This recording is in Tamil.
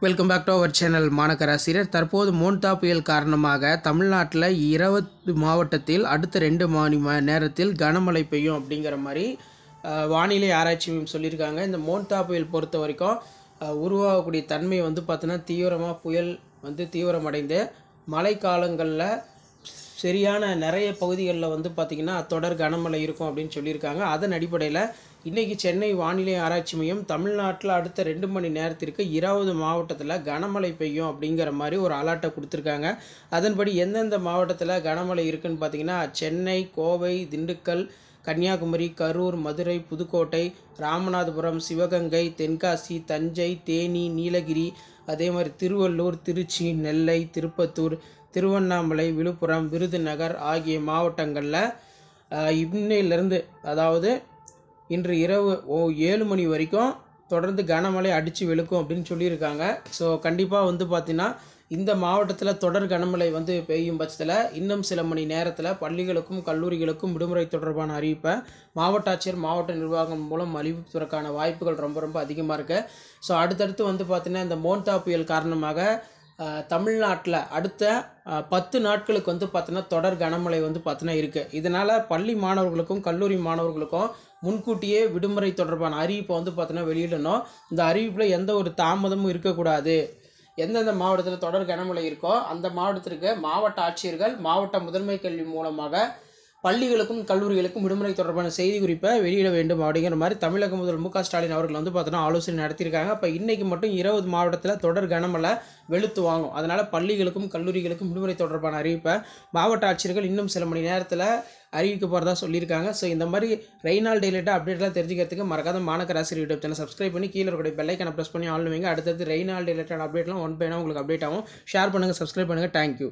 Welcome back to our channel மாநகராசிரியர். தற்போது மோன்தா புயல் காரணமாக தமிழ்நாட்டில் 20 மாவட்டத்தில் அடுத்த 2 மணி நேரத்தில் கனமழை பெய்யும் அப்படிங்கிற மாதிரி வானிலை ஆராய்ச்சி மையம் சொல்லியிருக்காங்க. இந்த மோன்தா புயல் பொறுத்த வரைக்கும் உருவாகக்கூடிய தன்மை பார்த்தீங்கன்னா தீவிரமாக புயல் தீவிரமடைந்து மழை காலங்களில் சரியான நிறைய பகுதிகளில் பார்த்திங்கன்னா தொடர் கனமழை இருக்கும் அப்படின்னு சொல்லியிருக்காங்க. அதன் அடிப்படையில் இன்றைக்கி சென்னை வானிலை ஆராய்ச்சி மையம் தமிழ்நாட்டில் அடுத்த 2 மணி நேரத்திற்கு 20 மாவட்டத்தில் கனமழை பெய்யும் அப்படிங்கிற மாதிரி ஒரு அலர்ட்டை கொடுத்துருக்காங்க. அதன்படி எந்தெந்த மாவட்டத்தில் கனமழை இருக்குதுன்னு பார்த்திங்கன்னா சென்னை, கோவை, திண்டுக்கல், கன்னியாகுமரி, கரூர், மதுரை, புதுக்கோட்டை, ராமநாதபுரம், சிவகங்கை, தென்காசி, தஞ்சை, தேனி, நீலகிரி, அதே மாதிரி திருவள்ளூர், திருச்சி, நெல்லை, திருப்பத்தூர், திருவண்ணாமலை, விழுப்புரம், விருதுநகர் ஆகிய மாவட்டங்களில் இன்னையிலிருந்து அதாவது இன்று இரவு 7 மணி வரைக்கும் தொடர்ந்து கனமழை அடித்து வெளுக்கும் அப்படின்னு சொல்லியிருக்காங்க. ஸோ கண்டிப்பாக பார்த்தீங்கன்னா இந்த மாவட்டத்தில் தொடர் கனமழை பெய்யும் பட்சத்தில் இன்னும் சில மணி நேரத்தில் பள்ளிகளுக்கும் கல்லூரிகளுக்கும் விடுமுறை தொடர்பான அறிவிப்பை மாவட்ட ஆட்சியர் மாவட்ட நிர்வாகம் மூலம் அறிவிப்பதற்கான வாய்ப்புகள் ரொம்ப அதிகமாக இருக்குது. ஸோ அடுத்தடுத்து பார்த்தீங்கன்னா இந்த மோன்தா புயல் காரணமாக தமிழ்நாட்டில் அடுத்த 10 நாட்களுக்கு பார்த்தீங்கன்னா தொடர் கனமழை பார்த்தீங்கன்னா இருக்குது. இதனால் பள்ளி மாணவர்களுக்கும் கல்லூரி மாணவர்களுக்கும் முன்கூட்டியே விடுமுறை தொடர்பான அறிவிப்பை பார்த்தீங்கன்னா வெளியிடணும். இந்த அறிவிப்பில் எந்த ஒரு தாமதமும் இருக்கக்கூடாது. எந்தெந்த மாவட்டத்தில் தொடர் கனமழை இருக்கோ அந்த மாவட்டத்திற்கு மாவட்ட ஆட்சியர்கள் மாவட்ட முதன்மை கல்வி மூலமாக பள்ளிகளுக்கும் கல்லூரிகளுக்கும் விடுமுறை தொடர்பான செய்தி குறிப்பை வெளியிட வேண்டும் அப்படிங்கிற மாதிரி தமிழக முதல்வர் மு க ஸ்டாலின் அவர்கள் பார்த்தீங்கன்னா ஆலோசனை நடத்தியிருக்காங்க. அப்போ இன்றைக்கி மட்டும் 20 மாவட்டத்தில் தொடர் கனமழை வெளுத்து வாங்கும். அதனால் பள்ளிகளுக்கும் கல்லூரிகளுக்கும் விடுமுறை தொடர்பான அறிவிப்பை மாவட்ட ஆட்சியர்கள் இன்னும் சில மணி நேரத்தில் அறிவிக்க போகிறதா சொல்லியிருக்காங்க. ஸோ இந்த மாதிரி ரெய்னால் டெய்லிட்டாக அப்டேட்லாம் தெரிஞ்சுக்கிறதுக்கு மறக்காத மாநகராசிரியர் யூடியூப் சேனல் சப்ஸ்கிரைப் பண்ணி கீழே இருக்கக்கூடிய பெல்லைக்கான ப்ரெஸ் பண்ணி ஆன் வைங்க. அடுத்தது ரெய்னால் டெய்லிட்டான அப்டேட்லாம் ஒன் பை ஒன்னாக உங்களுக்கு அப்டேட் ஆகும். ஷேர் பண்ணுங்கள், சப்ஸ்கிரைப் பண்ணுங்கள். தேங்க்யூ.